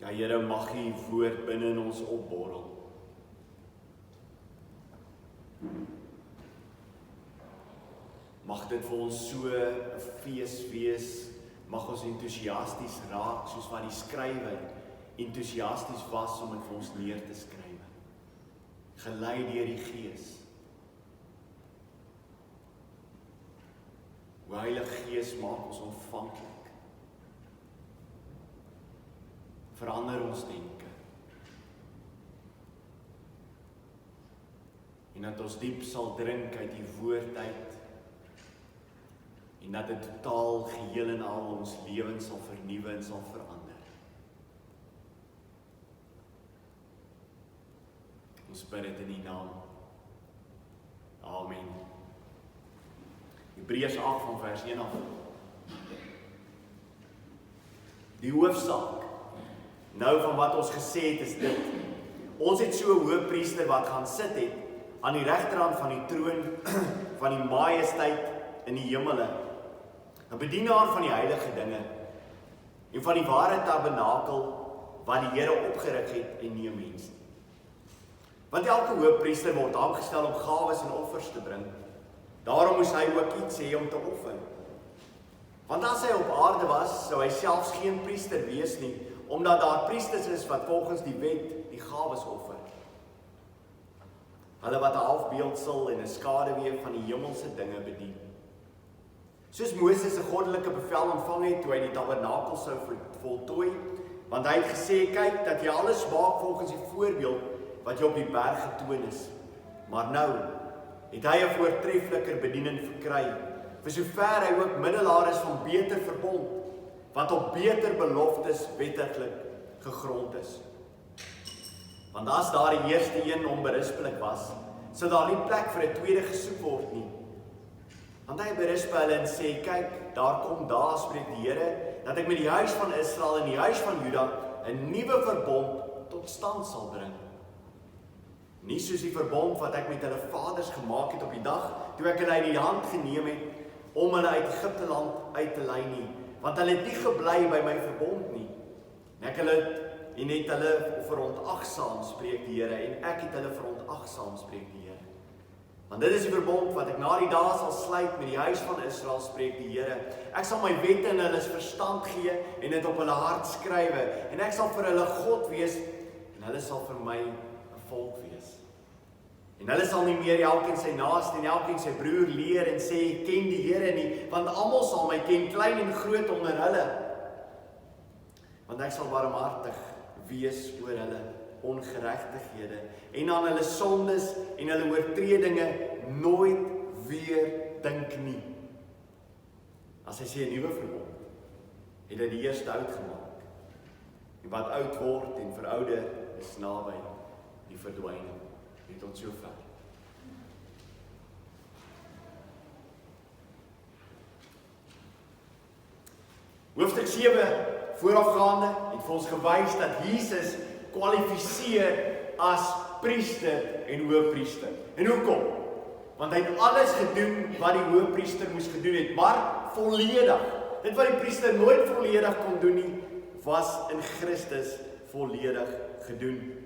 Ja, Here, mag U woord binne in ons opborrel. Mag dit vir ons so 'n fees wees, mag ons entoesiasties raak, soos wat die skrywer entoesiasties was om dit vir ons neer te skryf. Gelei deur die Gees. O Heilige Gees, maak ons ontvanklik. Verander ons denke. En dat ons diep sal drink uit die woord uit. En dat dit totaal geheel en al ons lewens sal vernuwe en sal verander. Ons bid dit in die naam. Amen. Hebreers 8 van vers 1 af. Die hoofsaak, nou van wat ons gesê het, is dit. Ons het so 'n hoëpriester wat gaan sit het, aan die regterhand van die troon van die majesteit in die hemele. 'n bedienaar van die heilige dinge en van die ware tabernakel wat die Here opgerig het en nie 'n mens nie. Want elke hoëpriester word aangestel om gawes en offers te bring. Daarom moes hy ook iets hê om te offer. Want as hy op aarde was, sou hy selfs geen priester wees nie, omdat daar priesters is wat volgens die wet die gawes offer. Hulle wat 'n afbeeldsel en 'n skaduwee van die hemelse dinge bedien. Soos Moses 'n goddelike bevel ontvang het toe hy die tabernakel sou voltooi, want hy het gesê, kyk dat jy alles maak volgens die voorbeeld wat jy op die berg getoon is. Maar nou het hy 'n voortreffeliker bediening verkry, vir sover hy ook middelaar is van beter verbond, wat op beter beloftes wettiglik gegrond is. Want as daar die eerste een onberispelik was, sou daar nie plek vir 'n tweede gesoek word nie. Want hy berisp hulle en sê, kyk, daar kom daar, spreek die Here, dat ek met die huis van Israel en die huis van Juda 'n nuwe verbond tot stand sal bring. Nie soos die verbond wat ek met hulle vaders gemaak het op die dag, toe ek hulle uit die hand geneem het, om hulle uit Egipte land uit te lei nie, want hulle het nie gebly by my verbond nie. En ek het hulle verontagsaam, spreek die Here, en ek het hulle verontagsaam, spreek die Here. Want dit is die verbond wat ek na die dae sal sluit met die huis van Israel, spreek die Here. Ek sal my wette in hulle verstand gee en dit op hulle hart skrywe, en ek sal vir hulle God wees en hulle sal vir my 'n volk wees. En hulle sal nie meer elkeen sy naaste en elkeen sy broer leer en sê ken die Here nie, want almal sal my ken, klein en groot onder hulle. Want ek sal barmhartig wees oor hulle ongeregtighede en aan hulle sondes en hulle oortredinge nooit weer dink nie. As hy sê 'n nuwe verbond, het hy die eerste oud gemaak. En wat oud word en verouder is naby die verdwyning. Net tot sover. Hoofstuk 7 voorafgaande het vir ons gewys dat Jesus kwalifiseer as priester en hoëpriester. En hoekom? Want hy het alles gedoen wat die hoëpriester moes gedoen het, maar volledig. Dit wat die priester nooit volledig kon doen nie, was in Christus volledig gedoen.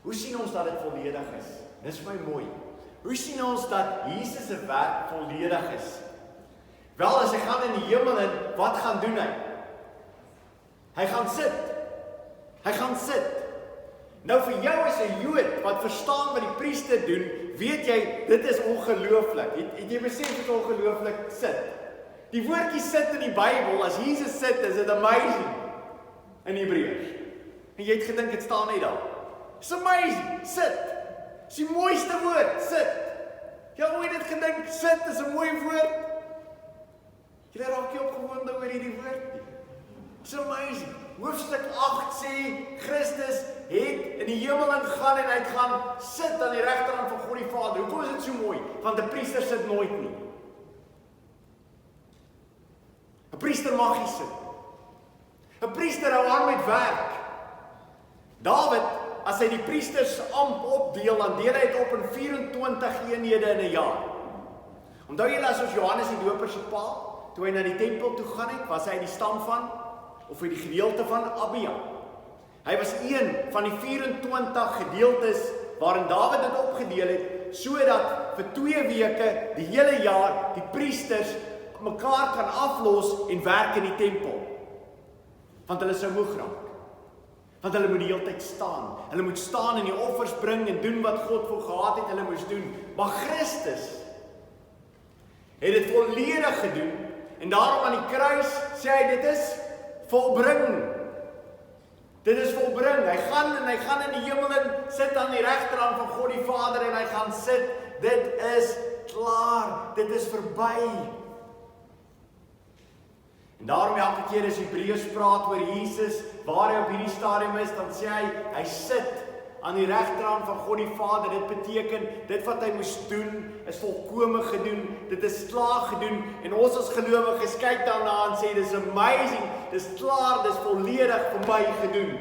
Hoe sien ons dat dit volledig is? Dis vir my mooi. Hoe sien ons dat Jesus se werk volledig is? Wel, as hy gaan in die hemel en wat gaan doen hy? Hy gaan sit. Hy gaan sit. Nou vir jou as 'n Jood wat verstaan wat die priester doen, weet jy, dit is ongelooflik. Het jy besef dit is ongelooflik sit? Die woordjie sit in die Bybel, as Jesus sit, is dit amazing in Hebreers. En jy het gedink dit staan net daar. It's amazing, sit. Dis die mooiste woord, sit. Jy het ooit dit gedink, sit is 'n mooi woord. Jy raak nie opgewonde oor hierdie woord nie. It's amazing. Hoofstuk 8 sê, Christus het in die hemel ingegaan en hy het gaan sit aan die regterhand van God die Vader. Hoekom is dit so mooi? Want 'n priester sit nooit nie. 'n Priester mag nie sit. 'n Priester hou aan met werk. Dawid, as hy die priesters amp opdeel, dan deel hy dit op in 24 eenhede in 'n jaar. Onthou julle as ons Johannes die Doper se pa, toe hy na die tempel toe gaan het, was hy die stam van of vir die gedeelte van Abia. Hy was een van die 24 gedeeltes waarin Dawid dit opgedeel het, sodat vir 2 weke die hele jaar die priesters mekaar kan aflos en werk in die tempel. Want hulle sou moeg raak. Want hulle moet die hele tyd staan. Hulle moet staan en die offers bring en doen wat God vir gehad het hulle moes doen. Maar Christus het dit volledig gedoen en daarom aan die kruis sê hy dit is volbring. Dit is volbring. Hy gaan in die hemel in, sit aan die regterhand van God die Vader en hy gaan sit. Dit is klaar. Dit is verby. En daarom elke keer as Hebreers praat oor Jesus, waar hy op hierdie stadium is, dan sê hy sit aan die regterhand van God die Vader. Dit beteken, dit wat hy moes doen, is volkome gedoen, dit is klaar gedoen, en ons as gelowiges kyk daarna en sê, dis amazing, dis klaar, dis volledig vir my gedoen.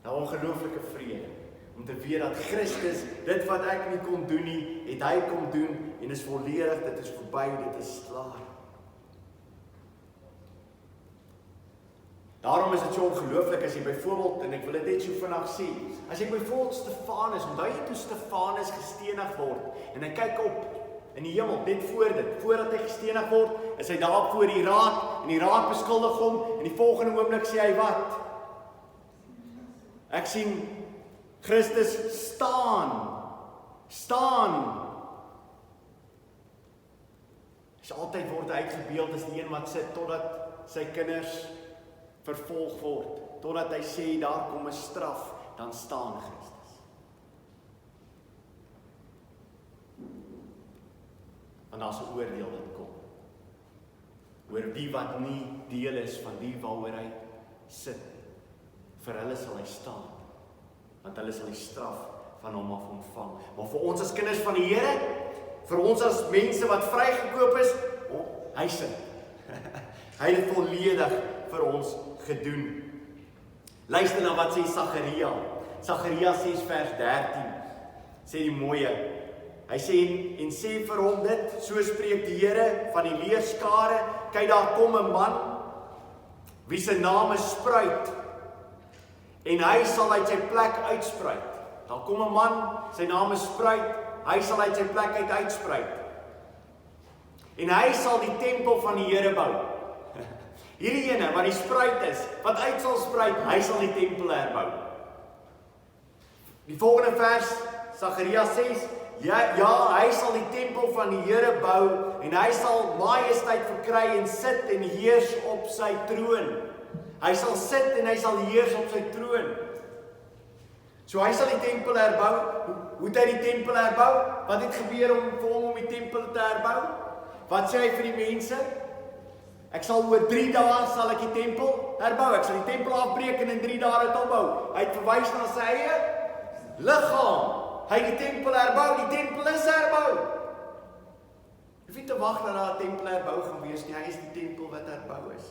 Nou ongelooflike vrede, om te weet dat Christus, dit wat ek nie kon doen nie, het hy kom doen, en is volledig, dit is verby, dit is klaar. Daarom is dit so ongelooflik as jy byvoorbeeld, en ek wil dit net so vinnig sê, as jy byvoorbeeld Stefanus, onthou jy toe Stefanus gestenig word, en hy kyk op in die hemel, net voor dit, voordat hy gestenig word, is hy daar voor die raad, en die raad beskuldig hom, en die volgende oomblik sê hy wat? Ek sien Christus staan. Altyd word hy uitgebeeld as die een wat sit, totdat sy kinders vervolg word, totdat hy sê, daar kom 'n straf, dan staan Christus. En daar's 'n oordeel wat kom, oor die wat nie deel is van die waaroor hy sit. Vir hulle sal hy staan, want hulle sal die straf van hom af ontvang. Maar vir ons as kinders van die Here, vir ons as mense wat vrygekoop is, hy sit. Hy het dit volledig vir ons gedoen. Luister na wat sê Sagaria. Sagaria 6 vers 13. Sê die mooie. Hy sê en sê vir hom dit, so spreek die Here van die leerskare, kyk daar kom 'n man wie se naam is Spruit en hy sal uit sy plek uitspruit. Daar kom 'n man, sy naam is Spruit, hy sal uit sy plek uit uitspruit. En hy sal die tempel van die Here bou. Hierdie ene wat die spruit is, wat uit sal spruit, hy sal die tempel herbou. Die volgende vers, Sagaria 6, ja, hy sal die tempel van die Here bou, en hy sal majesteit verkry en sit en heers op sy troon. Hy sal sit en hy sal heers op sy troon. So hy sal die tempel herbou. Hoe het hy die tempel herbou? Wat het gebeur vir hom om die tempel te herbou? Wat sê hy vir die mense? Ek sal oor 3 dae sal ek die tempel herbou. Ek sal die tempel afbreek en in 3 dae dit opbou. Hy het verwys na sy eie liggaam. Hy het die tempel herbou. Die tempel is herbou. Jy hoef nie te wag dat daar 'n tempel herbou gaan wees nie. Hy is die tempel wat herbou is.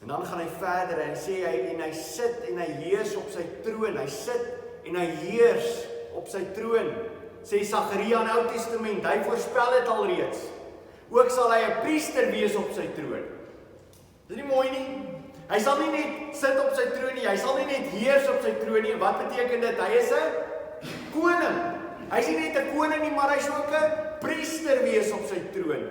En dan gaan hy verder en sê hy sit en hy heers op sy troon. Hy sit en hy heers op sy troon. Sê Sagaria in Ou Testament, hy voorspel dit alreeds. Ook sal hy 'n priester wees op sy troon. Dis nie mooi nie. Hy sal nie net sit op sy troon nie, hy sal nie net heers op sy troon nie. Wat beteken dit? Hy is 'n koning. Hy is nie net 'n koning nie, maar hy is ook 'n priester wees op sy troon.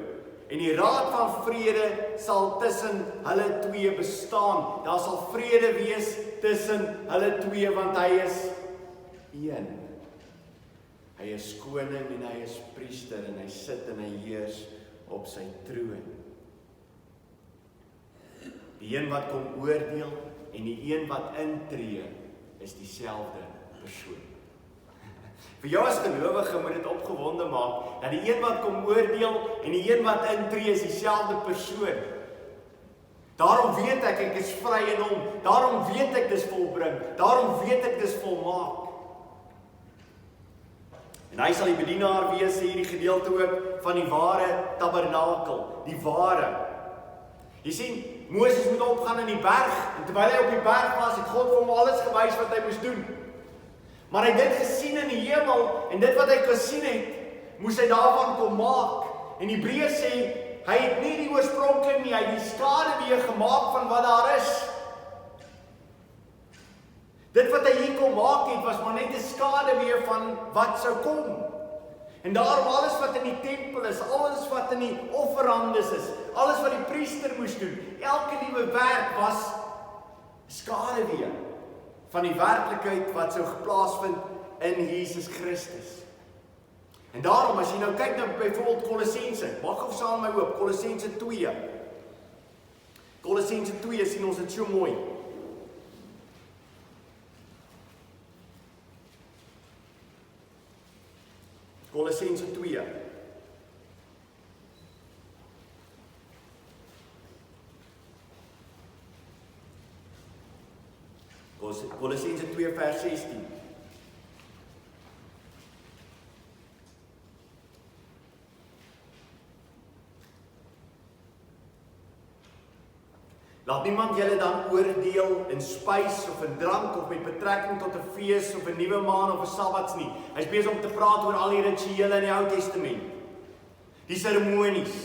En die raad van vrede sal tussen hulle twee bestaan. Daar sal vrede wees tussen hulle twee, want hy is een. Hy is koning en hy is priester en hy sit en hy heers op sy troon. Die een wat kom oordeel en die een wat intree is dieselfde persoon. Vir jou as gelowige moet dit opgewonde maak dat die een wat kom oordeel en die een wat intree is dieselfde persoon. Daarom weet ek is vry in hom. Daarom weet ek dis volbring. Daarom weet ek dis volmaak. En hy sal die bedienaar wees, hierdie gedeelte ook, van die ware tabernakel, die ware. Jy sien, Moses moet opgaan in die berg, en terwyl hy op die berg was, het God vir hom alles gewys wat hy moes doen. Maar hy het dit gesien in die hemel, en dit wat hy gesien het, moes hy daarvan kom maak. En Hebreers sê, Hy het nie die oorspronklik nie, hy het die skaduwee gemaak van wat daar is. Dit wat hy hier kom maak het, was maar net 'n skaduwee van wat sou kom. En daarom alles wat in die tempel is, alles wat in die offerhandes is, alles wat die priester moes doen, elke liewe werk was skaduwee van die werklikheid wat sou geplaasvind in Jesus Christus. En daarom, as jy nou kyk na byvoorbeeld Kolossense, mag gou saam met my oop, Kolossense 2. Kolossense 2 sien ons dit so mooi. Kolossense 2. Kolossense 2 vers 16. Laat niemand julle dan oordeel in spys of in drank of met betrekking tot 'n fees of 'n nuwe maan of 'n Sabbats nie. Hy's besig om te praat oor al die rituele in die Ou Testament. Die seremonies.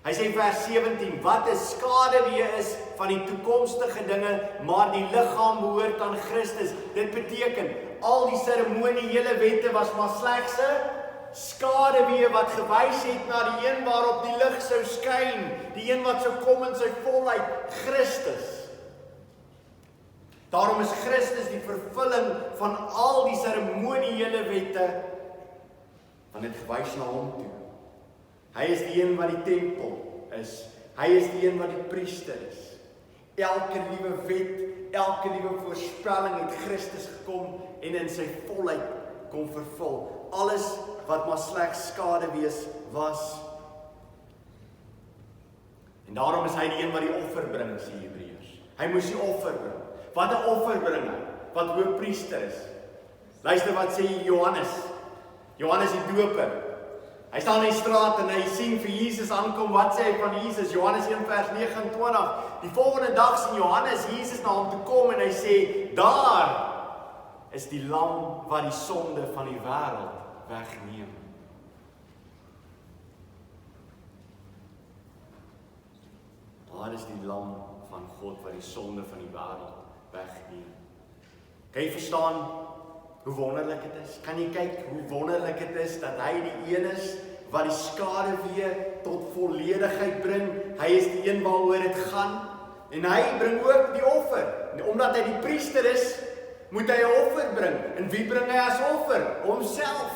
Hy sê vers 17, wat 'n skaduwee is van die toekomstige dinge, maar die liggaam behoort aan Christus. Dit beteken, al die seremoniele wette was maar slegs 'n skaduwee wat gewys het na die een waarop die lig sou skyn, die een wat sou kom in sy volheid, Christus. Daarom is Christus die vervulling van al die seremoniele wette, want dit gewys na hom toe. Hy is die een wat die tempel is, hy is die een wat die priester is. Elke liewe wet, elke liewe voorspelling het Christus gekom en in sy volheid kom vervul. Alles wat maar slegs skaduwees was. En daarom is hy die een wat die offer bring, sê Hebreers. Hy moes die offer bring. Wat 'n offer bring hy? Wat hoëpriester is. Luister wat sê Johannes. Johannes die doper. Hy staan in die straat en hy sien vir Jesus aankom. Wat sê hy van Jesus? Johannes 1 vers 29. Die volgende dag sien Johannes Jesus na hom toe kom en hy sê, daar is die lam wat die sonde van die wêreld wegneem. Daar is die lam van God wat die sonde van die wêreld wegneem. Kan jy verstaan hoe wonderlik dit is? Kan jy kyk hoe wonderlik dit is dat hy die een is wat die skaduwee tot volledigheid bring. Hy is die een waaroor dit gaan en hy bring ook die offer. En omdat hy die priester is, moet hy 'n offer bring. En wie bring hy as offer? Homself.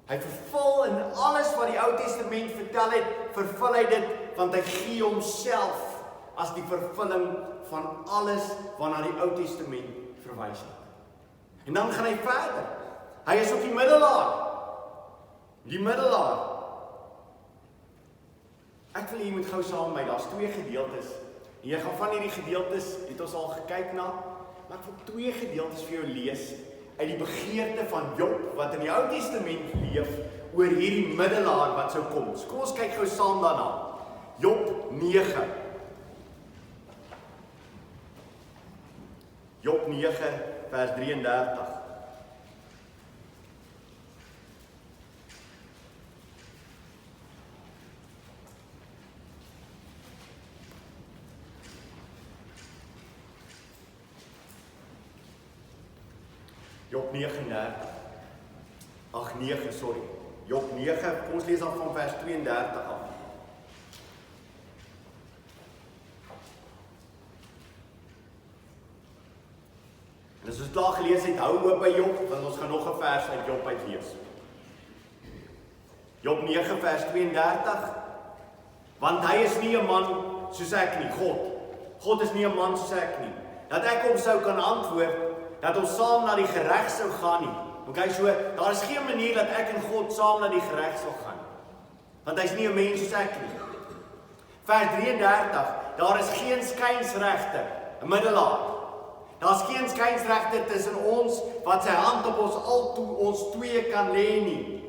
Hy vervul in alles wat die Ou Testament vertel het, vervul hy dit, want hy gee homself as die vervulling van alles waarna die Ou Testament verwys het. En dan gaan hy verder. Hy is ook die middelaar. Die middelaar. Ek wil jy moet gou saam met my, daar's 2 gedeeltes. En jy gaan van hierdie gedeeltes, het ons al gekyk na, maar ek wil 2 gedeeltes vir jou lees uit die begeerte van Job wat in die Ou Testament leef oor hierdie middelaar wat sou kom. So kom ons kyk gou saam daarna. Job 9. Job 9 vers 33. Job 39. Ag 9, sorry. Job 9, kom ons lees dan van vers 32 af. En as ons klaar gelees het, hou oop by Job, want ons gaan nog 'n vers uit Job uitlees. Job 9 vers 32. Want hy is nie 'n man soos ek nie, God. God is nie 'n man soos ek nie. Dat ek hom sou kan antwoord, dat ons saam na die gereg sou gaan nie. Okay, so daar is geen manier dat ek en God saam na die gereg sal gaan. Want hy's nie 'n mens soos ek nie. Vers 33, daar is geen skynsregter, 'n middelaar. Daar's geen skynsregter tussen ons wat sy hand op ons twee kan lê nie.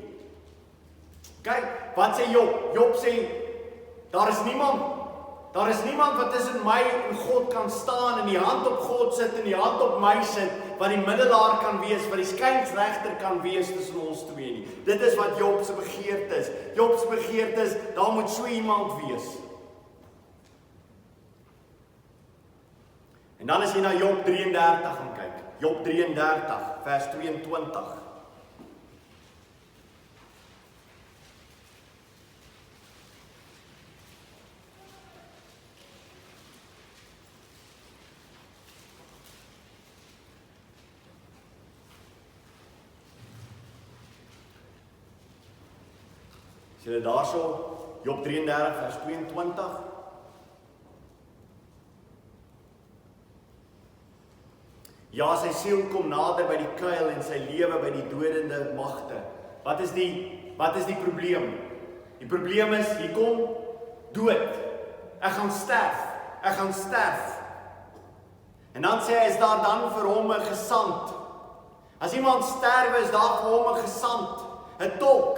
Kyk, wat sê Job? Job sê, daar is niemand wat tussen my en God kan staan en die hand op God sit en die hand op my sit, wat die middelaar kan wees, wat die skynsregter kan wees tussen ons twee nie. Dit is wat Job se begeerte is. Job se begeerte is, daar moet so iemand wees. En dan as jy na Job 33 gaan kyk, Job 33 vers 22. As jy daarso, Job 33 vers 22. Ja, sy siel kom nader by die kuil en sy lewe by die dodende magte. Wat is die probleem? Die probleem is, hier kom dood. Ek gaan sterf. En dan sê hy, is daar dan vir hom 'n gesant? As iemand sterwe, is daar vir hom 'n gesant, 'n tolk.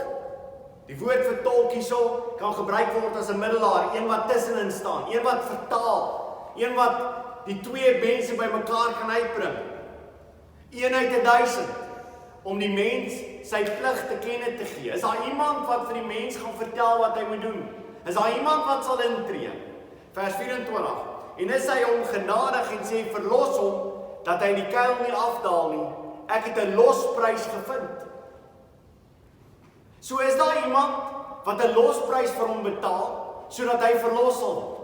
Die woord vir tolk hierso kan gebruik word as 'n middelaar, een wat tussenin staan, een wat vertaal, een wat die twee mense bymekaar kan uitbring. 1 uit 1000 om die mens sy plig te kenne te gee. Is daar iemand wat vir die mens gaan vertel wat hy moet doen? Is daar iemand wat sal intree? Vers 24. En is hy hom genadig en sê, verlos hom, dat hy die kuil nie afdaal nie. Ek het 'n losprys gevind. So is daar iemand wat 'n losprys vir hom betaal, sodat hy verlos sal word.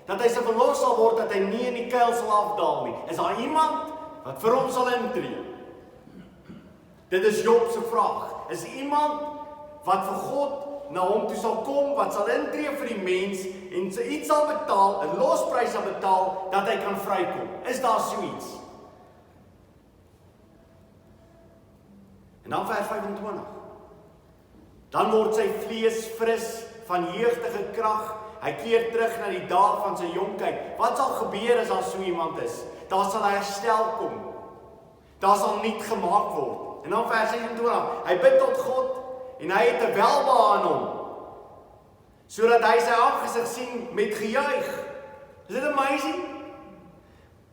Dat hy se verlos sal word, dat hy nie in die kuil sal afdaal nie. Is daar iemand wat vir hom sal intree? Dit is Job se vraag. Is iemand wat vir God na hom toe sal kom, wat sal intree vir die mens, en sy iets sal betaal, 'n losprys sal betaal, dat hy kan vrykom? Is daar so iets? En dan vers 25. Dan word sy vlees fris van jeugdige krag. Hy keer terug na die dae van sy jonkheid. Wat sal gebeur as daar so iemand is? Daar sal herstel kom. Daar sal nuut gemaak word. En dan vers 26. Hy bid tot God en hy het 'n welbehae aan hom, sodat hy sy aangesig sien met gejuig. Is dit amazing?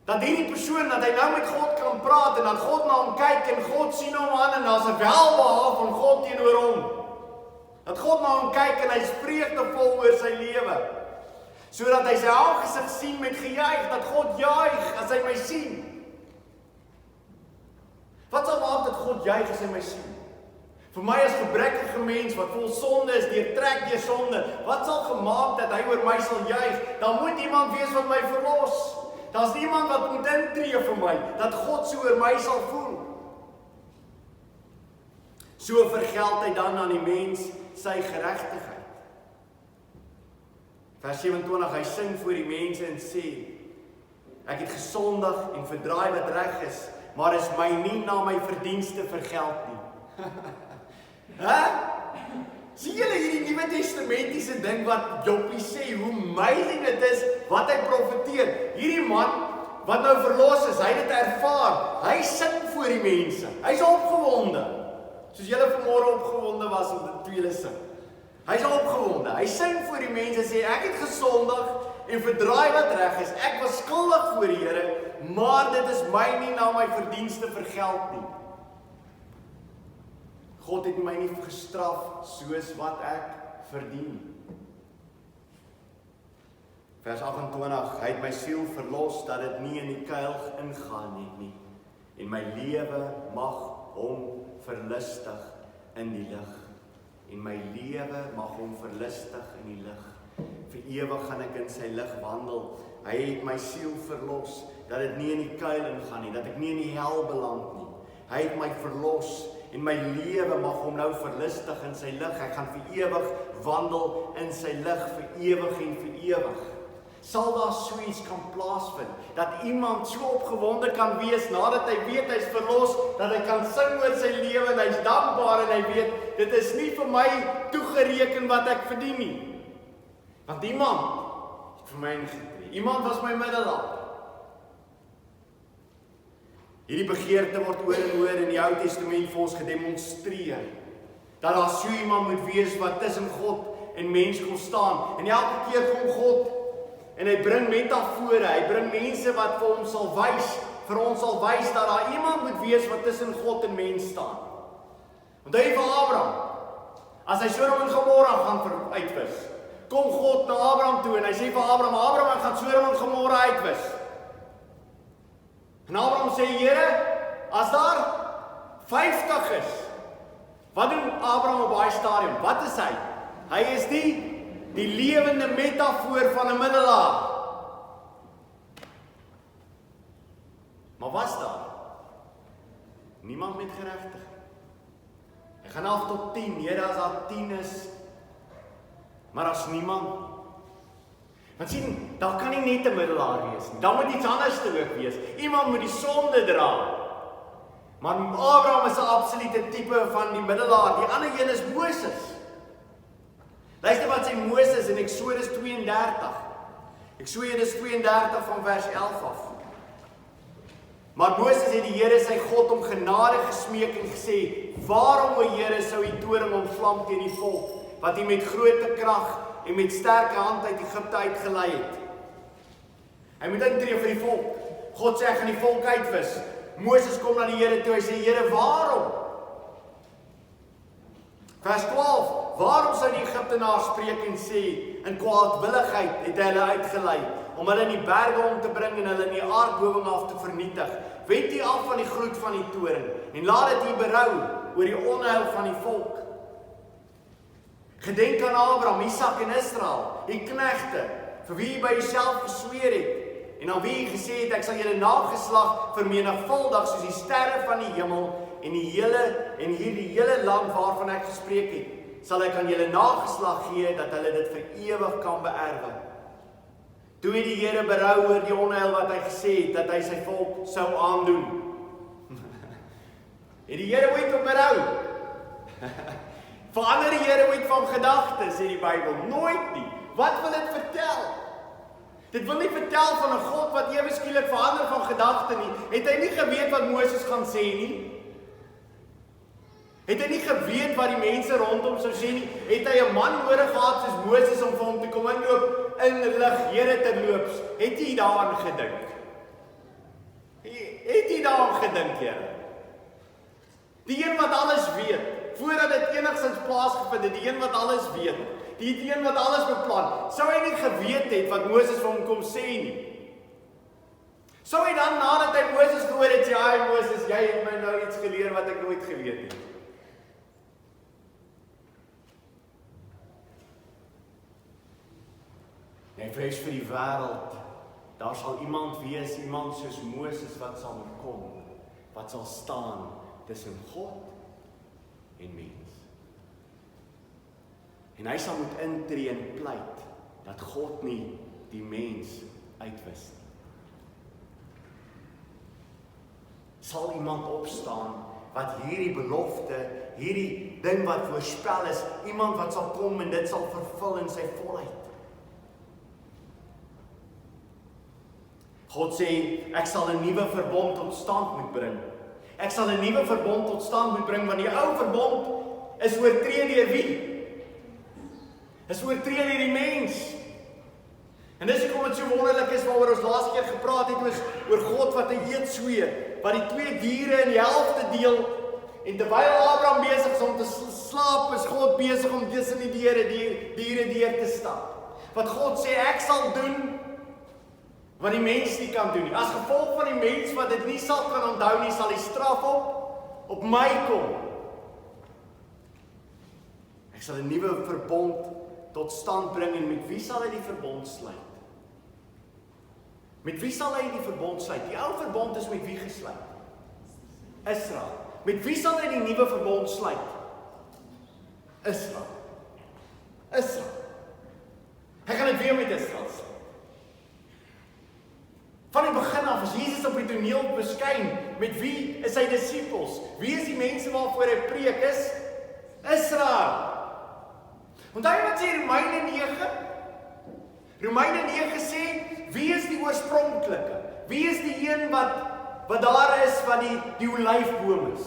Dat hierdie persoon, dat hy nou met God kan praat en dat God na hom kyk en God sien hom aan en daar's 'n welbehae van God teenoor hom. Dat God na hom kyk en hy is vreugdevol oor sy lewe. Sodat hy sy aangesig sien met gejuig, dat God juig as hy my sien. Wat sal maak dat God juig as hy my sien? Vir my as gebrekkige mens wat vol sonde is, deurtrek deur sonde, wat sal gemaak dat hy oor my sal juig? Daar moet iemand wees wat my verlos. Daar's iemand wat moet intree vir my, dat God so oor my sal voel. So vergeld hy dan aan die mens sy geregtigheid. Vers 27, hy sing voor die mense en sê, ek het gesondig en verdraai wat reg is, maar is my nie na my verdienste vergeld nie. Sien julle hierdie Nuwe Testamentiese ding wat Jobbie sê, hoe amazing dit is, wat hy profeteer. Hierdie man, wat nou verlos is, hy het dit ervaar, hy sing voor die mense, hy is opgewonde, soos julle vanmôre opgewonde was om dit toe julle sing. Hy is opgewonde, hy sing voor die mense, sê, ek het gesondig en verdraai wat reg is, ek was skuldig voor die Here, maar dit is my nie na my verdienste vergeld nie. God het my nie gestraf soos wat ek verdien. Vers 28, hy het my siel verlos, dat dit nie in die kuil ingaan het nie, en my lewe mag hom verlustig in die lig. En my lewe mag hom verlustig in die lig. Vir ewig gaan ek in sy lig wandel. Hy het my siel verlos, dat dit nie in die kuil ingaan nie, dat ek nie in die hel beland nie. Hy het my verlos, en my lewe mag hom nou verlustig in sy lig. Ek gaan vir ewig wandel in sy lig, vir ewig en vir ewig. Sal daar so iets kan plaasvind, dat iemand so opgewonde kan wees, nadat hy weet hy is verlos, dat hy kan sing oor sy lewe, en hy is dankbaar, en hy weet, dit is nie vir my toegereken wat ek verdien nie. Want iemand het vir my ingetree, iemand was my middelaar. Hierdie begeerte word oor en oor in die Ou Testament vir ons gedemonstreer, dat daar so iemand moet wees wat tussen God en mens kon staan, en elke keer kom God, en hy bring metafore, hy bring mense wat vir hom sal wys, vir ons sal wys, dat daar iemand moet wees wat tussen God en mens staan. Want hy vir Abraham, as hy Sodom en Gomorra gaan uitwis, kom God na Abraham toe en hy sê vir Abraham, Abraham, ek gaan Sodom en Gomorra uitwis. En Abraham sê, Here, as daar 50 is, wat doen Abraham op daai stadium? Wat is hy? Hy is die lewende metafoor van 'n middelaar. Maar was daar niemand met geregtigheid? Hy gaan af tot 10, Here, as daar 10 is, maar as niemand. Want sien, daar kan nie net 'n middelaar wees nie. Daar moet iets anders te ook wees. Iemand moet die sonde dra. Maar Abraham is 'n absolute tipe van die middelaar. Die ander een is Moses. Luister wat sê Moses in Eksodus 32. Eksodus 32 van vers 11 af. Maar Moses het die Here sy God om genade gesmeek en gesê, waarom, o Here, sou u toorn ontvlam teen die volk, wat u met groot krag en met sterke hand uit Egipte uitgelei het? Hy moet intree vir die volk. God sê, ek gaan die volk uitwis. Moses kom na die Here toe, hy sê, Here, waarom? Vers 12, waarom sou die Egiptenaars spreek en sê, in kwaadwilligheid het hy hulle uitgelei, om hulle in die berge om te bring en hulle in die aardbewing af te vernietig? Wend u af van die gloed van die toorn, en laat dit u berou oor die onheil van die volk. Gedenk aan Abraham, Isak en Israel, die knegte, vir wie u by jouself gesweer het, en aan wie hy gesê het, ek sal julle nageslag vermenigvuldig soos die sterre van die hemel en hierdie hele land waarvan ek gespreek het, sal ek aan julle nageslag gee, dat hulle dit vir ewig kan beerwe. Toe het die Here berou oor die onheil wat hy gesê het, dat hy sy volk sou aandoen. Het die Here ooit op berou? Verander die Here ooit van gedagtes, sê die Bybel? Nooit nie. Wat wil dit vertel? Dit wil nie vertel van 'n God wat ewe skielik verander van gedagte nie. Het hy nie geweet wat Moses gaan sê nie? Het hy nie geweet wat die mense rondom sou sê nie? Het hy 'n man nodig gehad soos Moses om vir hom te kom inloop in die lig, Here terloops? Het jy daaraan gedink? Het jy daaraan gedink, Here? Die een wat alles weet, voordat dit enigstens plaasgevind het, die een wat alles weet, die een wat alles beplan, sou hy nie geweet het wat Moses vir hom kom sê nie. Sou hy dan nadat hy Moses gehoor het, sê, "Ai Moses, jy het my nou iets geleer wat ek nooit geweet het." Hy vrees vir die wêreld. Daar sal iemand wees, iemand soos Moses wat sal kom, wat sal staan tussen God en mens. En hy sal moet intree en pleit dat God nie die mens uitwis nie. Sal iemand opstaan wat hierdie belofte, hierdie ding wat voorspel is, iemand wat sal kom en dit sal vervul in sy volheid. God sê, ek sal 'n nuwe verbond tot stand moet bring. Ek sal 'n nuwe verbond tot stand moet bring, want die ou verbond is oortree deur wie? Is oortree deur die mens. En dis hoekom dit so wonderlik is waaroor ons laas keer gepraat het oor God wat 'n eed sweer, wat die twee diere in die helfte deel, en terwyl Abraham besig is om te slaap, is God besig om tussen die diere deur te stap. Wat God sê, ek sal doen wat die mens nie kan doen nie. As gevolg van die mens wat dit nie sal kan onthou nie, sal die straf op my kom. Ek sal 'n nuwe verbond tot stand bring, en met wie sal hy die verbond sluit? Met wie sal hy die verbond sluit? Die ou verbond is met wie gesluit? Israel. Met wie sal hy die nuwe verbond sluit? Israel. Hy gaan dit weer met Israel sluit. Van die begin af, as Jesus op die toneel verskyn, met wie is sy disippels? Wie is die mense waarvoor hy preek is? Israel. Onthou wat sê Romeine 9? Romeine 9 sê, wie is die oorspronklike? Wie is die een wat daar is, wat die olyfboom is?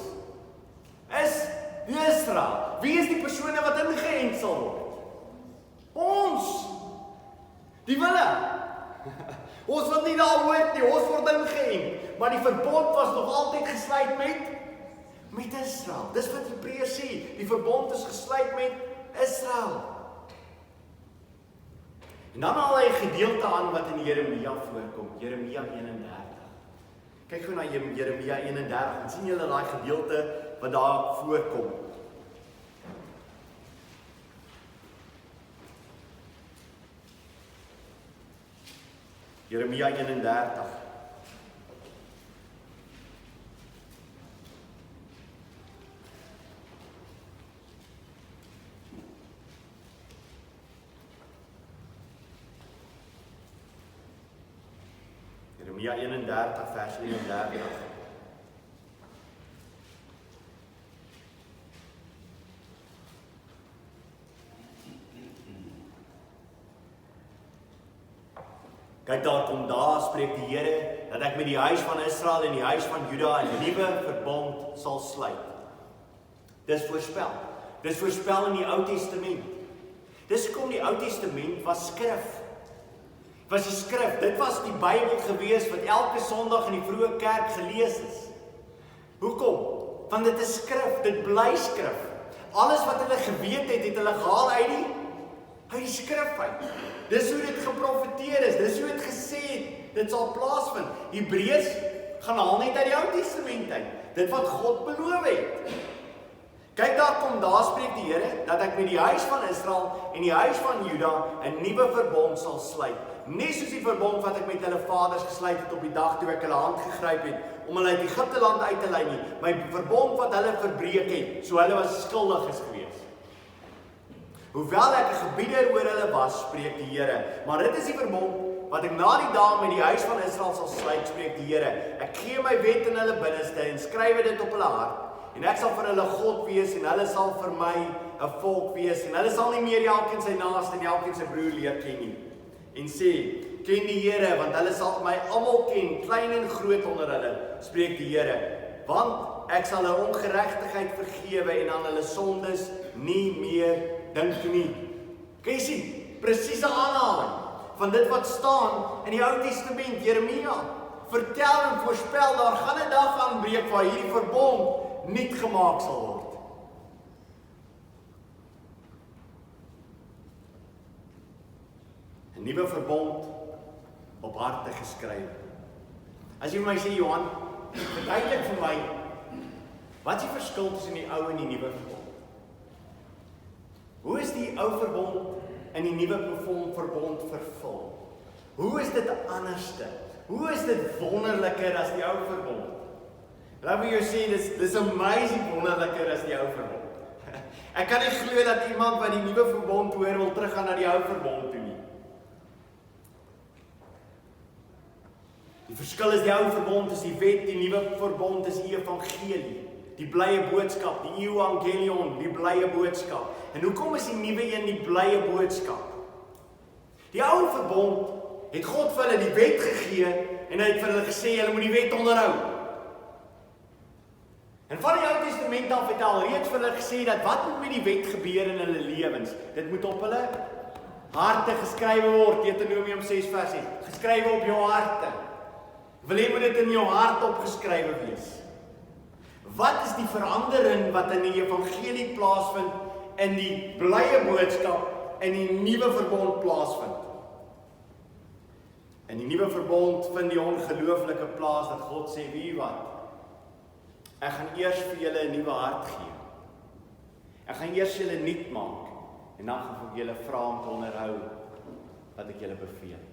Is Israel. Wie is die persone wat ingeënt sal word? Ons. Die wille. Ons wil nie daar hoort nie, ons word ingeheng. Maar die verbond was nog altyd gesluit met Israel. Dis wat Hebreers sê, die verbond is gesluit met Israel. En dan haal hy 'n gedeelte aan wat in Jeremia voorkom, Jeremia 31. Kyk gou na Jeremia 31, en sien julle daai gedeelte wat daar voorkom. Jeremia 31. Jeremia 31 vers 31. Kyk, daar spreek die Here dat ek met die huis van Israel en die huis van Juda 'n nuwe verbond sal sluit. Dis voorspel. Dis voorspel in die Ou Testament. Dis hoekom die Ou Testament was skrif. Was die skrif, dit was die Bybel gewees wat elke Sondag in die vroeë kerk gelees is. Hoekom? Want dit is skrif, dit bly skrif. Alles wat hulle geweet het, het hulle gehaal uit die skrif uit. Dis hoe dit geprofeteer is, dis hoe dit gesê het, dit sal plaasvind. Hebreers gaan haal net uit die Ou Testament uit, dit wat God beloof het. Kyk, daar spreek die Here, dat ek met die huis van Israel en die huis van Juda 'n nuwe verbond sal sluit. Nie soos die verbond wat ek met hulle vaders gesluit het op die dag toe ek hulle hand gegryp het, om hulle uit Egipte land uit te lei nie, my verbond wat hulle verbreek het, so hulle was skuldig is gewees. Hoewel ek 'n gebieder oor hulle was, spreek die Here, maar dit is die verbond wat ek na die dae met die huis van Israel sal sluit, spreek die Here. Ek gee my wet in hulle binneste en skryf dit op hulle hart, en ek sal vir hulle God wees en hulle sal vir my 'n volk wees, en hulle sal nie meer elkeen sy naaste en elkeen sy broer leer ken nie. En sê, ken die Here, want hulle sal my almal ken, klein en groot onder hulle, spreek die Here. Want ek sal hulle ongeregtigheid vergewe en aan hulle sondes nie meer dink nie. Kan jy sien? Presiese aanhaling van dit wat staan in die Ou Testament, Jeremia. Vertel en voorspel, daar gaan 'n dag aanbreek waar hierdie verbond nuut gemaak sal word. 'n Nuwe verbond op harte geskryf. As jy my sê, Johan, verduidelik vir my, wat is die verskil tussen die ou en die nuwe verbond? Hoe is die ou verbond en die nuwe verbond vervul? Hoe is dit anderste? Hoe is dit wonderliker as die ou verbond? Laat my jou sê, dis amazing wonderliker as die ou verbond. Ek kan nie glo dat iemand wat die nuwe verbond hoor wil teruggaan na die ou verbond toe nie. Die verskil is die ou verbond is die wet, die nuwe verbond is die evangelie. Die blye boodskap, die evangelion, die blye boodskap. En hoekom is die nuwe een die blye boodskap? Die ou verbond het God vir hulle die wet gegee en hy het vir hulle gesê, julle moet die wet onderhou. En van die Ou Testament af het hy al reeds vir hulle gesê dat wat moet met die wet gebeur in hulle lewens? Dit moet op hulle harte geskrywe word, Deuteronomium 6 vers 6, geskrywe op jou harte. Wil jy moet dit in jou hart opgeskrywe wees? Wat is die verandering wat in die evangelie plaasvind, in die blye boodskap, in die nuwe verbond plaasvind? In die nuwe verbond vind die ongelooflike plaas dat God sê, wie wat? Ek gaan eers vir julle 'n nuwe hart gee. Ek gaan eers julle nuut maak, en dan gaan ek julle vra om te onderhou wat ek julle beveel.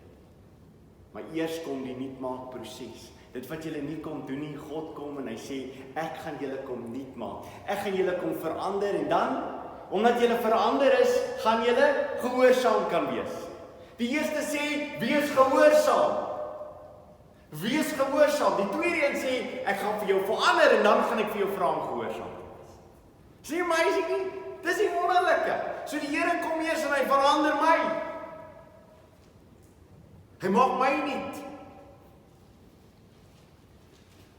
Maar eers kom die nuutmaak proses. Dit wat julle nie kon doen nie, God kom en hy sê, ek gaan julle kom nuut maak. Ek gaan julle kom verander en dan, omdat julle verander is, gaan julle gehoorsaam kan wees. Die eerste sê, wees gehoorsaam. Wees gehoorsaam. Die tweede een sê, ek gaan vir jou verander en dan gaan ek vir jou vra om gehoorsaam te wees. Sê amazing nie? Dis die wonderlike. So die Here kom eers en hy verander my. Hy maak my nuut.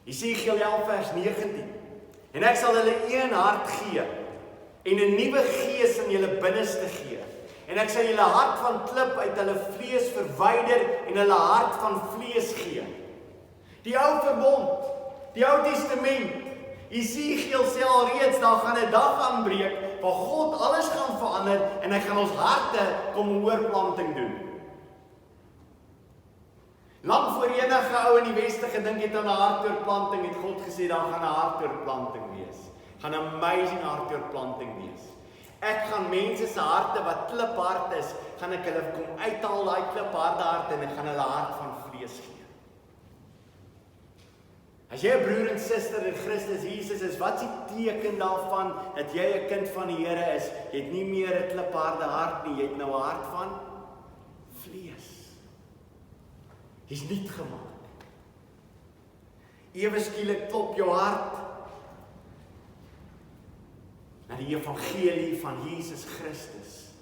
Jesegiel 11 vers 19. En ek sal hulle een hart gee en 'n nuwe gees in julle binneste gee. En ek sal julle hart van klip uit hulle vlees verwyder en hulle hart van vlees gee. Die ou verbond, die Ou Testament, Esegiel sê alreeds, daar gaan 'n dag aanbreek, waar God alles gaan verander, en hy gaan ons harte kom oorplanting doen. Lang voor enige ou in die Weste gedink het aan 'n hartoorplanting, het God gesê, daar gaan 'n hartoorplanting wees. Gaan 'n amazing hartoorplanting wees. Ek gaan mense se harte wat kliphard is, gaan ek hulle kom uithaal daai klipharde harte en ek gaan hulle hart van vlees gee. As jy 'n broer en suster in Christus Jesus is, wat is die teken daarvan dat jy 'n kind van die Here is? Jy het nie meer 'n klipharde hart nie, jy het nou 'n hart van vlees. Jy's nuut gemaak. Ewe skielik klop jou hart na die evangelie van Jesus Christus.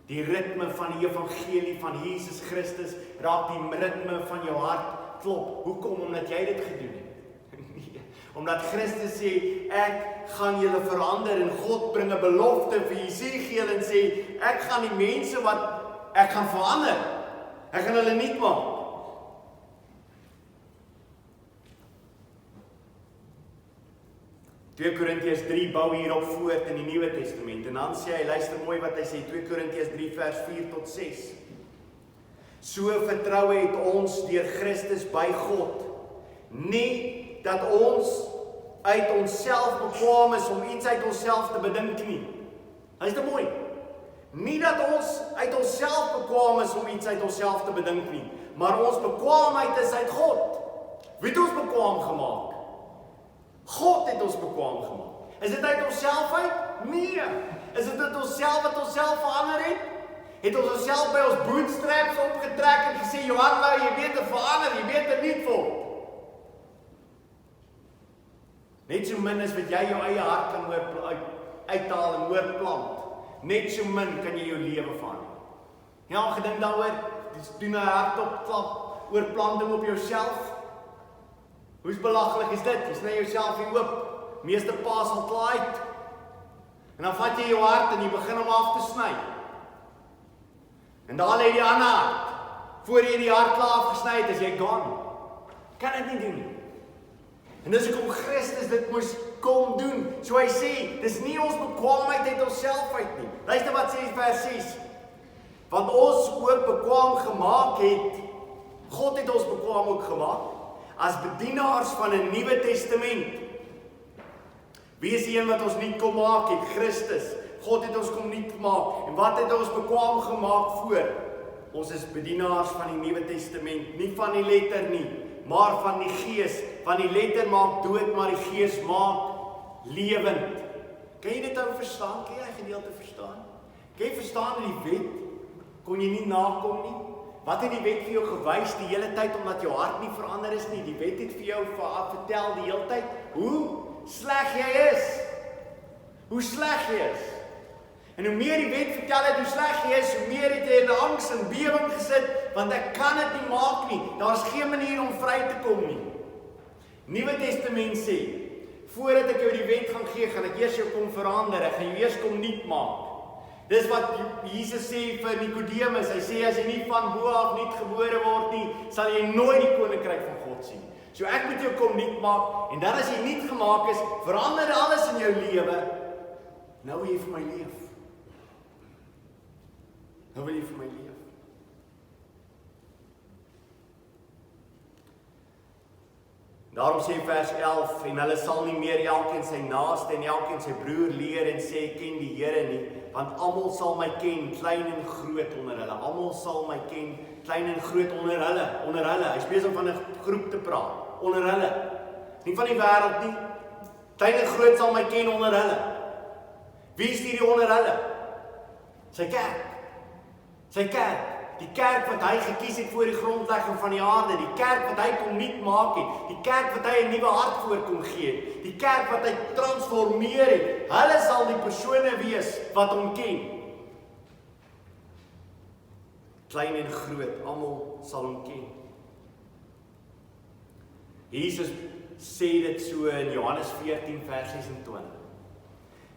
Die ritme van die evangelie van Jesus Christus raak die ritme van jou hart klop. Hoekom? Omdat jy dit gedoen het. Nee, omdat Christus sê, ek gaan julle verander, en God bring 'n belofte vir Esegiel en sê, ek gaan die mense wat ek gaan verander, ek gaan hulle nuut maak. 2 Korintiërs 3 bou hierop voort in die Nuwe Testament, en dan sê hy, luister mooi wat hy sê, 2 Korintiërs 3 vers 4 tot 6. So vertroue het ons deur Christus by God, nie dat ons uit onsself bekwam is om iets uit onsself te bedink nie. Luister mooi. Nie dat ons uit onsself bekwam is om iets uit onsself te bedink nie, maar ons bekwaamheid is uit God. Wie het ons bekwaam gemaak? God het ons bekwaam gemaak. Is dit uit onsself uit? Nee. Is dit uit onsself wat onsself verander het? Het ons onsself by ons bootstraps opgetrek en gesê, Johan, nou, jy weet te verander, jy weet te nuut word. Net so min as wat jy jou eie hart kan uithaal en oorplant. Net so min kan jy jou lewe verander. Ja, gedink daaroor, doen 'n hartopklap oorplanting op jouself. Hoe's belaglik is dit? Jy sny jouself hier oop. Meeste paas al klaar uit. En dan vat jy jou hart en jy begin hom af te sny. En daar lê die ander hart. Voor jy die hart klaar afgesny het, is jy gone. Kan dit nie doen nie. En dis hoekom Christus dit moes kom doen. So hy sê, dis nie ons bekwaamheid uit onsself uit nie. Luister wat sê vers 6. Want ons ook bekwaam gemaak het, God het ons bekwaam ook gemaak, as bedienaars van 'n Nuwe Testament. Wie is die een wat ons nuut kom maak het? Christus. God het ons kom nuut gemaak. En wat het ons bekwaam gemaak voor? Ons is bedienaars van die Nuwe Testament. Nie van die letter nie, maar van die Gees. Van die letter maak dood, maar die Gees maak lewend. Kan jy dit nou verstaan? Kan jy die gedeelte verstaan? Kan jy verstaan dat die wet kon jy nie nakom nie? Wat het die wet vir jou gewys die hele tyd, omdat jou hart nie verander is nie? Die wet het vir jou vertel die hele tyd hoe sleg jy is. Hoe sleg jy is. En hoe meer die wet vertel het hoe sleg jy is, hoe meer het jy in angs en bewering gesit, want ek kan dit nie maak nie. Daar's geen manier om vry te kom nie. Nuwe Testament sê, voordat ek jou die wet gaan gee, gaan ek eers jou kom verander, ek gaan jou eers kom nuut maak. Dis wat Jesus sê vir Nikodemus. Hy sê, as jy nie van bo af nuut gebore word nie, sal jy nooit die koninkryk van God sien. So ek moet jou kom nuut maak, en dan as jy nuut gemaak is, verander alles in jou lewe. Nou wil jy vir my leef. Nou wil jy vir my leef. Daarom sê vers 11, en hulle sal nie meer elkeen sy naaste en elkeen sy broer leer en sê, ken die Here nie, want almal sal my ken, klein en groot onder hulle. Almal sal my ken, klein en groot onder hulle. Hy is besig van 'n groep te praat, onder hulle. Nie van die wêreld nie. Klein en groot sal my ken onder hulle. Wie is hierdie onder hulle? Sy kerk. Sy kerk. Die kerk wat hy gekies het voor die grondlegging van die aarde, die kerk wat hy kom nuut maak het, die kerk wat hy 'n nuwe hart voor kom gee het, die kerk wat hy transformeer het, hulle sal die persone wees wat hom ken. Klein en groot, almal sal hom ken. Jesus sê dit so in Johannes 14 vers 26.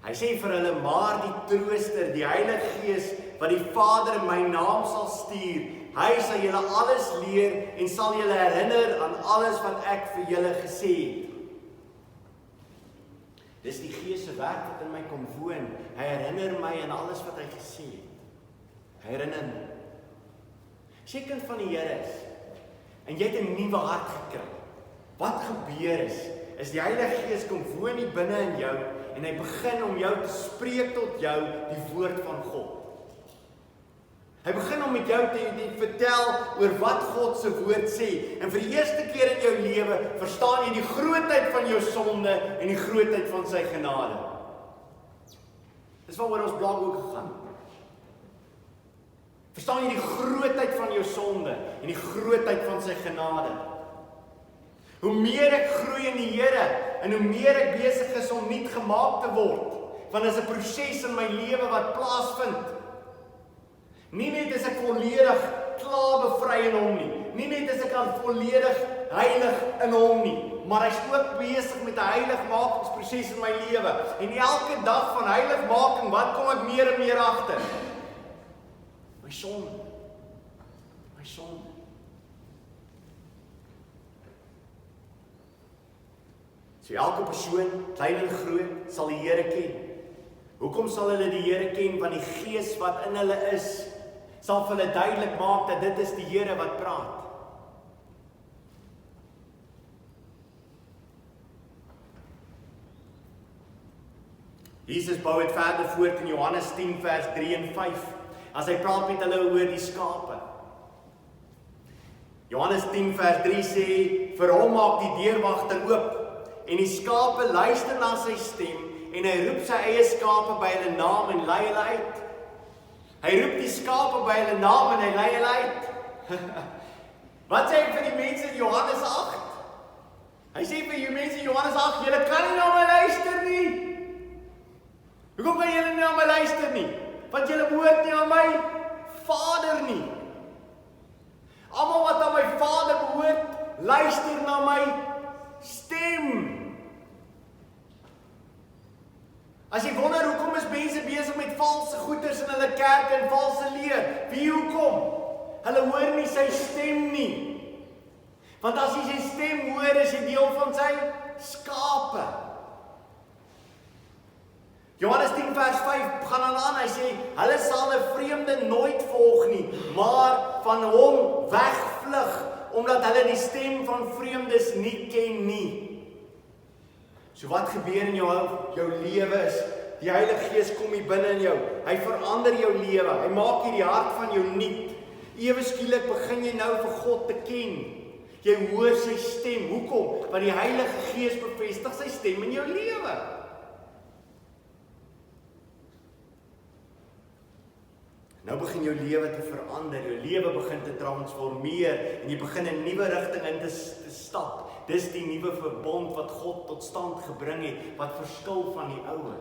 Hy sê vir hulle, maar die Trooster, die Heilige Gees, wat die Vader in my naam sal stuur, hy sal julle alles leer en sal julle herinner aan alles wat ek vir julle gesê het. Dis die Gees se werk wat in my kom woon. Hy herinner my aan alles wat hy gesê het. Hy herinner my. As jy kind van die Here is, en jy het 'n nuwe hart gekry, wat gebeur is die Heilige Gees kom woon hier binne in jou, en hy begin om jou te spreek tot jou die woord van God. Hy begin om met jou te vertel oor wat God se woord sê. En vir die eerste keer in jou lewe verstaan jy die grootheid van jou sonde en die grootheid van sy genade. Dis waaroor ons Blankboek gegaan. Verstaan jy die grootheid van jou sonde en die grootheid van sy genade? Hoe meer ek groei in die Here en hoe meer ek besig is om nuut gemaak te word, want dit is 'n proses in my lewe wat plaasvind. Nie net is ek volledig klaar bevry in hom nie. Nie net is ek al volledig heilig in hom nie. Maar hy's ook besig met 'n heiligmakingsproses in my lewe. En elke dag van heiligmaking, wat kom ek meer en meer agter? My sonde. My sonde. So elke persoon, klein en groot, sal die Here ken. Hoekom sal hulle die Here ken? Want die Gees wat in hulle is, sal vir hulle duidelik maak dat dit is die Here wat praat. Jesus bou dit verder voort in Johannes 10 vers 3 en 5, as hy praat met hulle oor die skape. Johannes 10 vers 3 sê, vir hom maak die deurwagter oop, en die skape luister na sy stem, en hy roep sy eie skape by hulle naam en lei hulle uit. Hy roep die skape by hulle naam en hy lei hulle uit. Wat sê hy vir die mense in Johannes 8? Hy sê vir die mense in Johannes 8, julle kan nie na my luister nie. Hoekom kan julle nie na my luister nie? Want julle behoort nie aan my Vader nie. Almal wat aan my Vader behoort, luister na my stem. As jy wonder hoekom is mense besig met valse goeders in hulle kerke en valse leer, wie hoekom? Hulle hoor nie sy stem nie. Want as jy sy stem hoor, is jy deel van sy skape. Johannes 10 vers 5 gaan aan, hy sê, hulle sal 'n vreemde nooit volg nie, maar van hom wegvlug, omdat hulle die stem van vreemdes nie ken nie. So wat gebeur in jou lewe is, die Heilige Gees kom hier binne in jou, hy verander jou lewe, hy maak hier die hart van jou nuut. Ewe skielik begin jy nou vir God te ken. Jy hoor sy stem, hoekom? Want die Heilige Gees bevestig sy stem in jou lewe. Nou begin jou lewe te verander, jou lewe begin te transformeer, en jy begin 'n nuwe rigting in te stap. Dis die nuwe verbond wat God tot stand gebring het, wat verskil van die ou.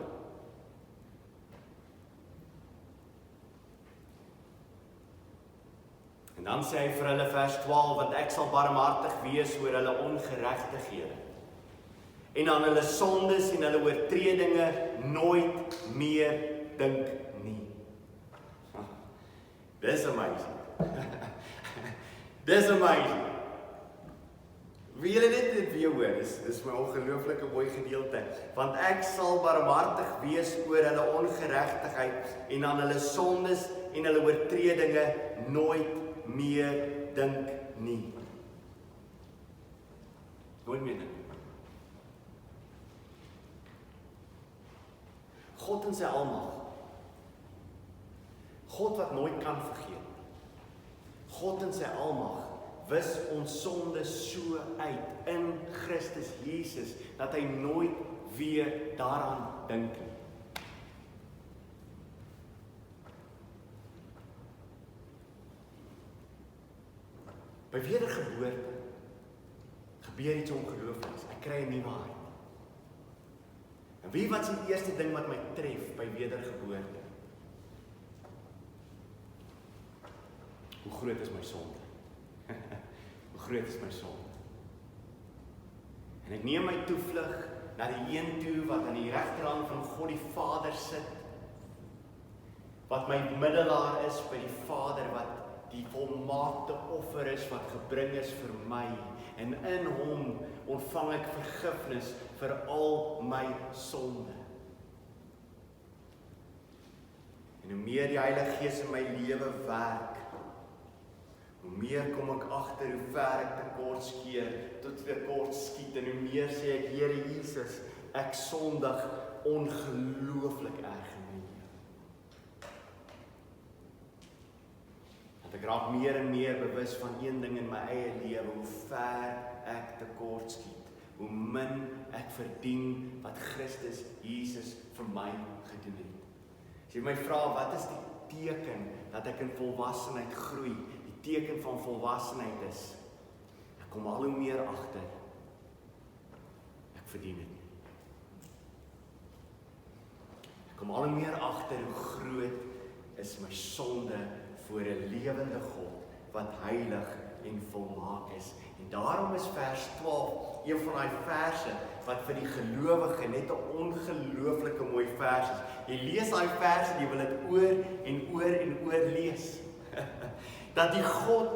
En dan sê hy vir hulle vers 12, want ek sal barmhartig wees oor hulle ongeregtighede, en aan hulle sondes en hulle oortredinge nooit meer dink nie. Dis amazing. Dis amazing. Wie julle dit weer hoor, dis my ongelooflike mooi gedeelte. Want ek sal barmhartig wees oor hulle ongeregtigheid en aan hulle sondes en hulle oortredinge nooit meer dink nie. Nooit meer dink. God in sy almag. God wat nooit kan vergeet. God in sy almag wis ons sonde so uit in Christus Jesus, dat hy nooit weer daaraan dink nie. By wedergeboorte gebeur iets ongeloofliks. Ek kry 'n nuwe hart. En wie wat is die eerste ding wat my tref by wedergeboorte? Hoe groot is my sonde? Hoe groot is my sonde? En ek neem my toevlug na die een toe wat aan die regterhand van God die Vader sit, wat my middelaar is by die Vader, wat die volmaakte offer is wat gebring is vir my, en in hom ontvang ek vergifnis vir al my sonde. En hoe meer die Heilige Gees in my lewe werk, hoe meer kom ek agter hoe ver ek tekort skiet, en hoe meer sê ek, Here Jesus, ek sondig ongelooflik erg in my lewe. Dat ek raak meer en meer bewus van een ding in my eie lewe, hoe ver ek tekort skiet, hoe min ek verdien wat Christus Jesus vir my gedoen het. As jy my vra, wat is die teken dat ek in volwassenheid groei? Die teken van volwassenheid is, ek kom al hoe meer agter, ek verdien dit nie. Ek kom al hoe meer agter hoe groot is my sonde voor 'n lewende God, wat heilig en volmaak is. En daarom is vers 12, een van die verse, wat vir die gelowige net 'n ongelooflike mooi vers is. Jy lees daai verse, jy wil dit oor en oor en oor lees. Dat die God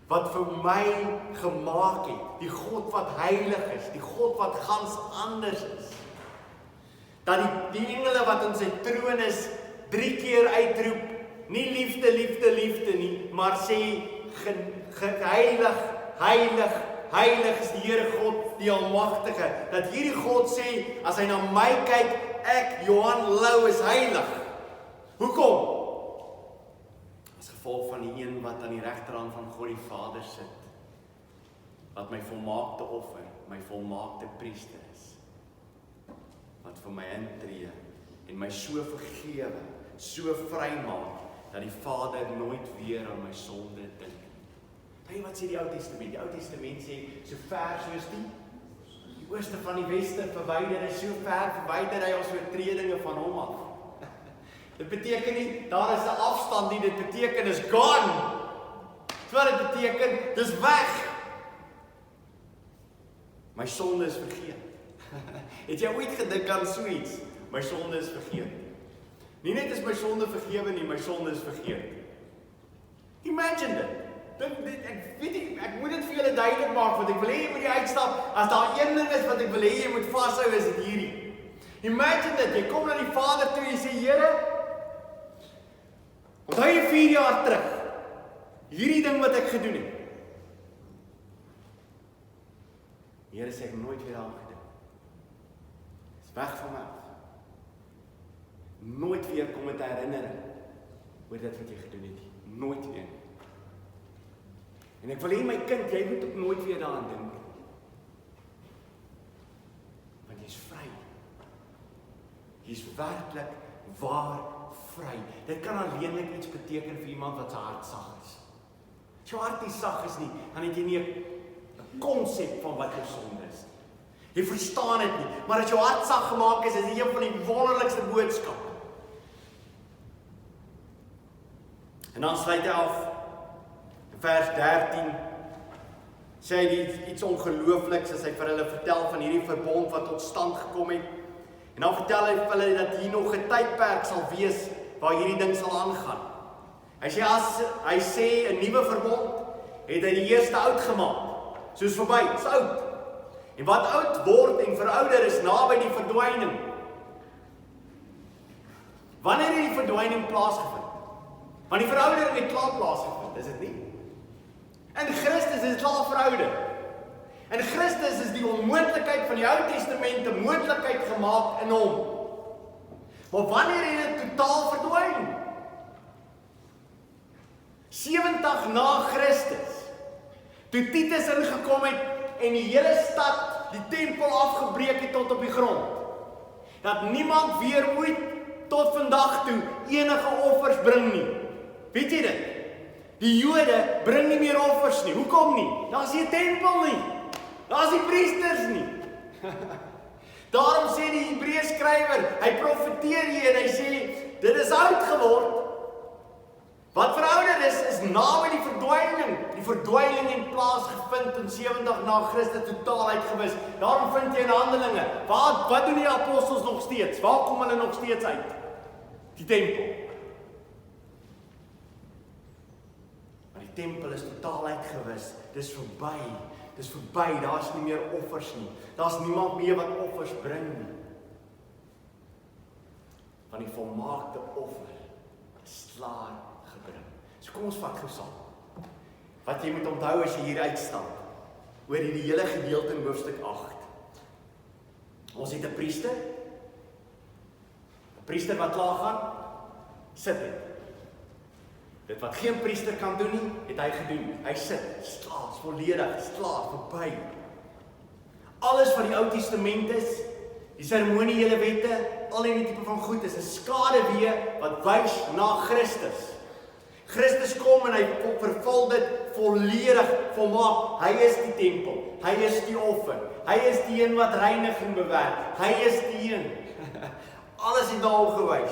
wat vir my gemaak het, die God wat heilig is, die God wat gans anders is, dat die engele wat in sy troon is, 3 keer uitroep, nie liefde, liefde, liefde nie, maar sê, heilig, heilig, heilig is die Here God, die Almagtige, dat hierdie God sê, as hy na my kyk, ek, Johan Lou, is heilig. Hoekom? As gevolg van die een wat aan die regterhand van God die Vader sit, wat my volmaakte offer, my volmaakte priester is, wat vir my intree, en my so vergewe, so vrymaak, dat die Vader nooit weer aan my sonde dink. Hey, wat sê die Ou Testament? Die Ou Testament sê, so ver soos die ooste van die weste verwyder is, so ver verwyder hy ons oortredinge van hom af. Dit beteken nie, daar is 'n afstand nie, dit beteken is gone. Dis wat dit beteken, dis weg. My sonde is vergeet. Het jy ooit gedink aan so iets? My sonde is vergeet. Nie net is my sonde vergewe nie, my sonde is vergeet. Imagine dit. Ek weet nie, ek moet dit vir julle duidelik maak, want ek wil hê jy moet die uitstap, as daar een ding is wat ek wil hê jy moet vashou, is dit hierdie. Imagine dit, jy kom na die Vader toe en jy sê, Here, onthou jy 4 jaar terug, hierdie ding wat ek gedoen het. Die Here sê, ek nooit weer aan gedink. Dis weg van my af. Nooit weer kom met 'n herinnering oor dit wat jy gedoen het. Nooit weer. En ek wil hê my kind, jy moet ook nooit weer daaraan dink. Want jy's vry. Jy's werklik waar vry. Dit kan alleenlik iets beteken vir iemand wat sy hart sag is. As jou hart nie sag is nie, dan het jy nie 'n konsep van wat jou sonde is. Jy verstaan dit nie, maar as jou hart sag gemaak is dit een van die wonderlikste boodskappe. En dan sluit hy af, in vers 13, sê hy iets ongeloofliks as hy vir hulle vertel van hierdie verbond wat tot stand gekom het. En dan vertel hy vir hulle dat hier nog 'n tydperk sal wees waar hierdie ding sal aangaan. Hy sê 'n nuwe verbond het hy die eerste oud gemaak. Soos verby, is oud. En wat oud word en verouder is naby die verdwyning. Wanneer het die verdwyning plaasgevind? Want die veroudering het klaar plaasgevind, is dit nie? In Christus is dit klaar verouder. In Christus is die onmoontlikheid van die Ou Testament 'n moontlikheid gemaak in hom. Maar wanneer het dit totaal verdwyn? 70 na Christus. Toe Titus ingekom het en die hele stad, die tempel afgebreek het tot op die grond. Dat niemand weer ooit tot vandag toe enige offers bring nie. Weet jy dit? Die Jode bring nie meer offers nie. Hoekom nie? Daar is nie 'n tempel nie. Daar is nie priesters nie. Daarom sê die Hebreers skrywer, hy profeteer hier en hy sê, dit is oud geword. Wat verouder is naby die verdwyning. Die verdwyning het plaasgevind in 70 na Christus, totaal uitgewis. Daarom vind jy in Handelinge, wat doen die apostels nog steeds? Waar kom hulle nog steeds uit? Die tempel. Maar die tempel is totaal uitgewis. Dis verby, daar's nie meer offers nie. Daar's niemand meer wat offers bring nie. Van die volmaakte offer is klaar gebring. So kom ons vat gou saam. Wat jy moet onthou as jy hier uitstap, oor die hele gedeelte in hoofstuk 8. Ons het 'n priester wat klaar gaan, sit het. Dit wat geen priester kan doen nie, het hy gedoen. Hy sit, is klaar, is volledig, is klaar, verby. Alles wat die Ou Testament is, die seremoniële wette, al die tipe van goed is 'n skaduwee wat wys na Christus. Christus kom en hy vervul dit volledig, volmaak. Hy is die tempel, hy is die offer, hy is die een wat reiniging bewerk, hy is die een. Alles het daarop gewys.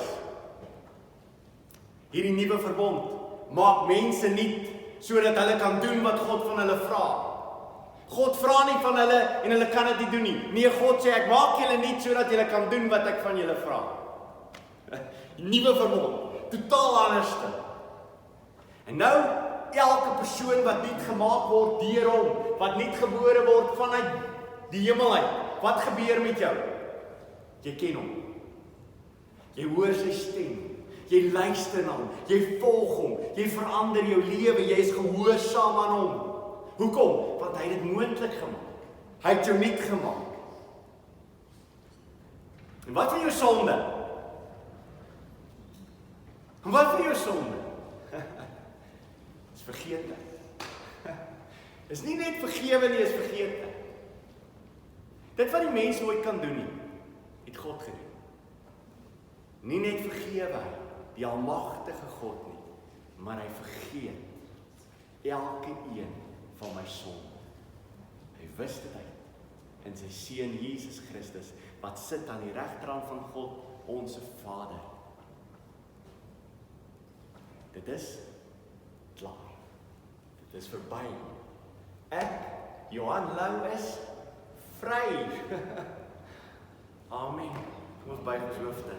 Hierdie nuwe verbond maak mense nuut, sodat hulle kan doen wat God van hulle vra. God vra nie van hulle en hulle kan dit nie doen nie. Nee, God sê ek maak julle nuut sodat julle kan doen wat ek van julle vra. Nuwe verbond, totaal anderste. En nou, elke persoon wat nuut gemaak word deur hom, wat nuut gebore word vanuit die hemel uit, wat gebeur met jou? Jy ken hom. Jy hoor sy stem. Jy luister na hom. Jy volg hom. Jy verander jou lewe. Jy is gehoorsaam aan hom. Hoekom? Want hy het dit moontlik gemaak. Hy het jou nuut gemaak. En wat van jou sonde? En wat van jou sonde? Is vergeete. Is nie net vergewe nie, is vergeete. Dit wat die mens nooit kan doen nie, het God gedoen. Nie net vergewe hy, die almagtige God nie, maar hy vergeet elke een van my sonde. Hy wis dit uit in sy seun Jesus Christus, wat sit aan die regterhand van God, ons Vader. Dit is klaar. Dit is verby. Ek, Johan Lou, is vry. Amen. Kom ons buig ons hoofde.